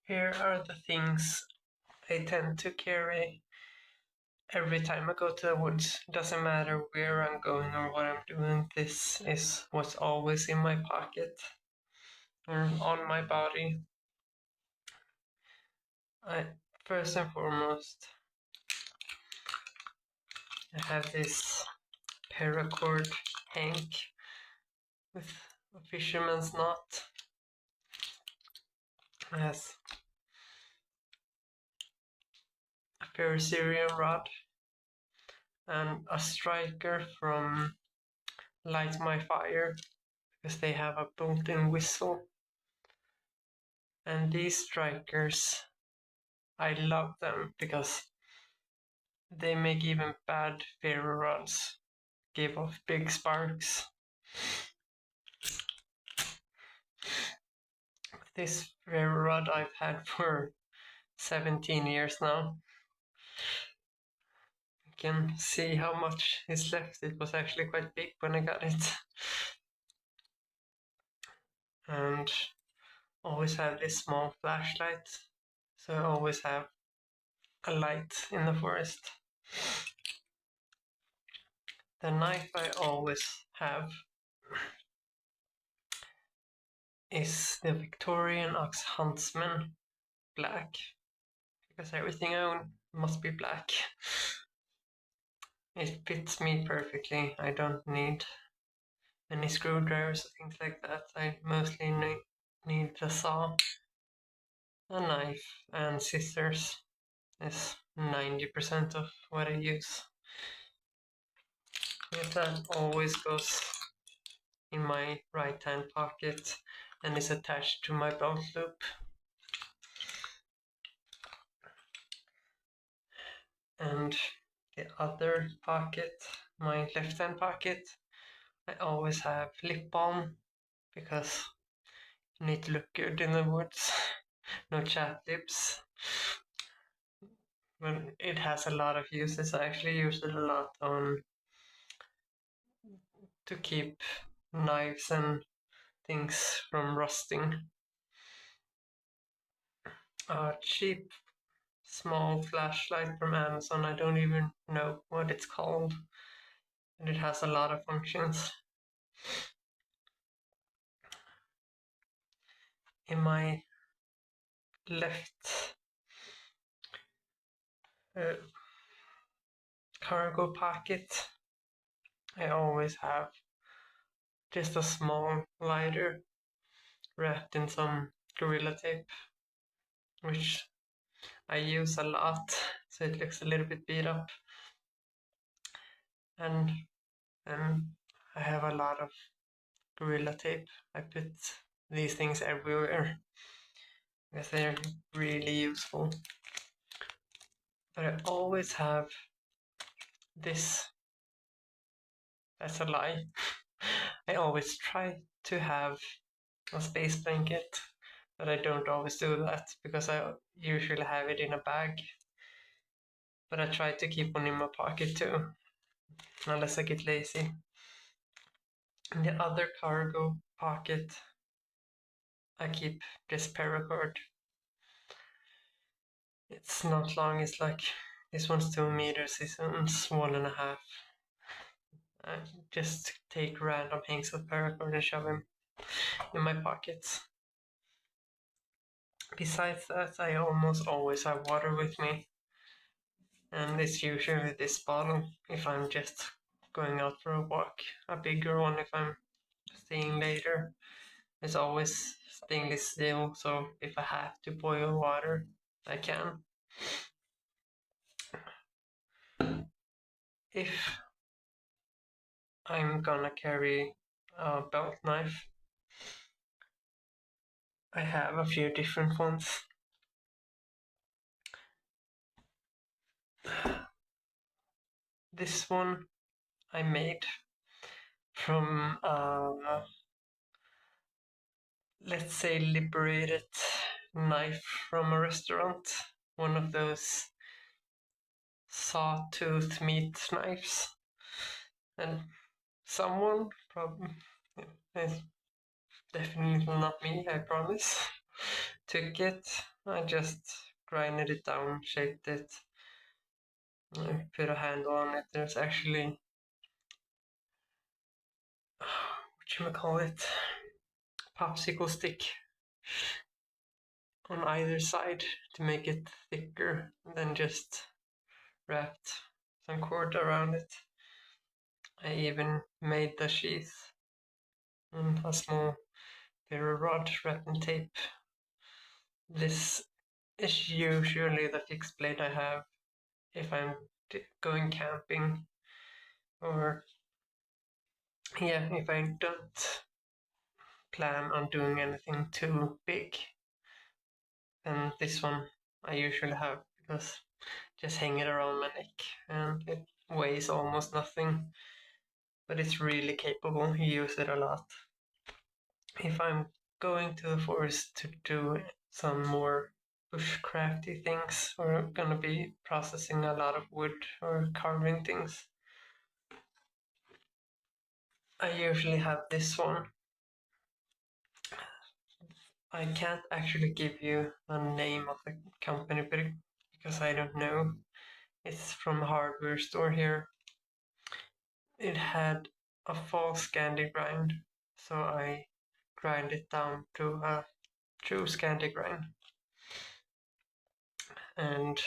Here are the things I tend to carry every time I go to the woods. Doesn't matter where I'm going or what I'm doing, this is what's always in my pocket or on my body. First and foremost, I have this paracord hank with a fisherman's knot. It has a ferrocerium rod and a striker from Light My Fire, because they have a built-in whistle. And these strikers, I love them because they make even bad ferro rods give off big sparks. This ferro rod I've had for 17 years now. You can see how much is left. It was actually quite big when I got it. And always have this small flashlight, so I always have a light in the forest. The knife I always have is the Victorian Ox Huntsman black, because everything I own must be black. It fits me perfectly. I don't need any screwdrivers or things like that. I mostly need a saw, a knife, and scissors. Is 90% of what I use. Yes, that always goes in my right hand pocket and is attached to my belt loop. And the other pocket, my left hand pocket, I always have lip balm, because you need to look good in the woods. No chapped lips. But it has a lot of uses. I actually use it a lot to keep knives and things from rusting. A cheap small flashlight from Amazon. I don't even know what it's called, and it has a lot of functions. In my left cargo pocket, I always have just a small lighter wrapped in some Gorilla Tape, which I use a lot, so it looks a little bit beat up. And I have a lot of Gorilla Tape. I put these things everywhere because they're really useful. But I always have this. That's a lie. I always try to have a space blanket, but I don't always do that because I usually have it in a bag. But I try to keep one in my pocket too, unless I get lazy. In the other cargo pocket, I keep this paracord. It's not long, it's like, this one's 2 meters, this one's 1.5. I just take random hanks of paracord and shove them in my pockets. Besides that, I almost always have water with me, and it's usually this bottle if I'm just going out for a walk. A bigger one if I'm staying later. It's always stainless steel, so if I have to boil water, I can. If I'm gonna carry a belt knife, I have a few different ones. This one I made from let's say liberated knife from a restaurant, one of those sawtooth meat knives, and someone, probably, it's definitely not me, I promise, took it I just grinded it down, shaped it, put a handle on it. There's actually, whatchamacallit, popsicle stick on either side to make it thicker, and then just wrapped some cord around it. I even made the sheath in a small ferro rod wrapped in tape. This is usually the fixed blade I have if I'm going camping, or if I don't plan on doing anything too big. And this one I usually have because just hang it around my neck and it weighs almost nothing, but it's really capable. You use it a lot. If I'm going to the forest to do some more bushcrafty things, or gonna be processing a lot of wood or carving things, I usually have this one. I can't actually give you the name of the company because I don't know. It's from a hardware store here. It had a false candy grind, so I grind it down to a true candy grind and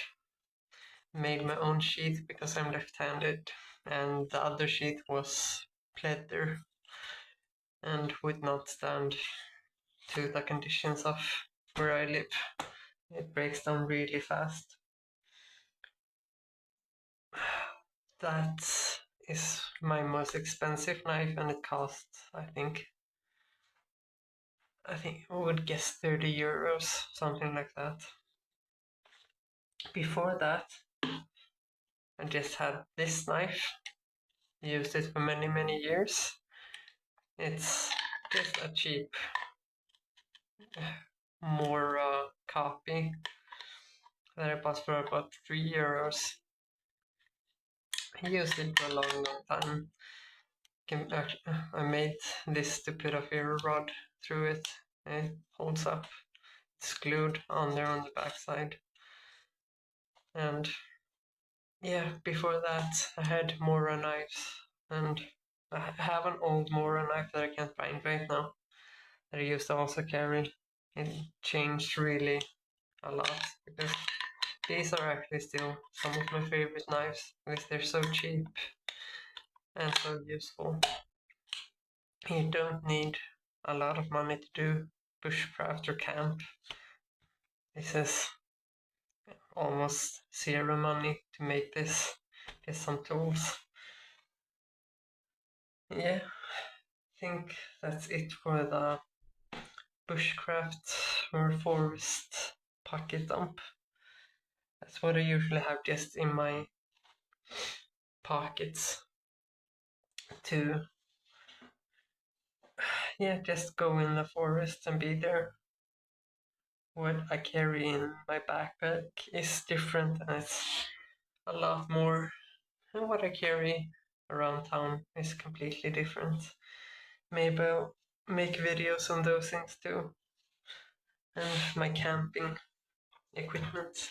made my own sheath because I'm left-handed, and the other sheath was pleather and would not stand to the conditions of where I live. It breaks down really fast. That is my most expensive knife, and it costs, I think I would guess 30 euros, something like that. Before that, I just had this knife, used it for many years. It's just a cheap more copy that I bought for about 3 euros. I used it for a long time. I made this to put a ferro rod through it. It holds up. It's glued on there on the backside. And before that I had Mora knives, and I have an old Mora knife that I can't find right now that I used to also carry. It changed really a lot because these are actually still some of my favorite knives because they're so cheap and so useful. You don't need a lot of money to do bushcraft or camp. This is almost zero money to make this. Just some tools. I think that's it for the bushcraft or forest pocket dump. That's what I usually have just in my pockets to just go in the forest and be there. What I carry in my backpack is different, and it's a lot more, and what I carry around town is completely different. Maybe I'll make videos on those things too, and my camping equipment.